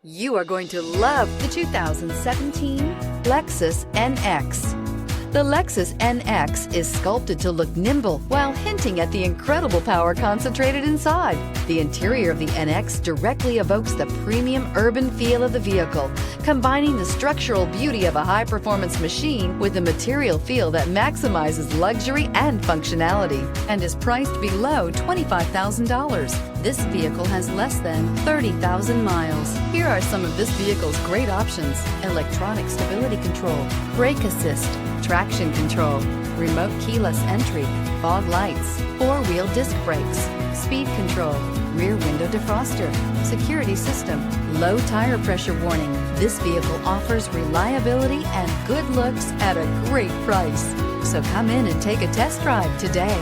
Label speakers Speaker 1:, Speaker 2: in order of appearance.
Speaker 1: You are going to love the 2017 Lexus NX. The Lexus NX is sculpted to look nimble while hinting at the incredible power concentrated inside. The interior of the NX directly evokes the premium urban feel of the vehicle, combining the structural beauty of a high-performance machine with the material feel that maximizes luxury and functionality, and is priced below $25,000. This vehicle has less than 30,000 miles. Here are some of this vehicle's great options: electronic stability control, brake assist, traction control, remote keyless entry, fog lights, four-wheel disc brakes, speed control, rear window defroster, security system, low tire pressure warning. This vehicle offers reliability and good looks at a great price. So come in and take a test drive today.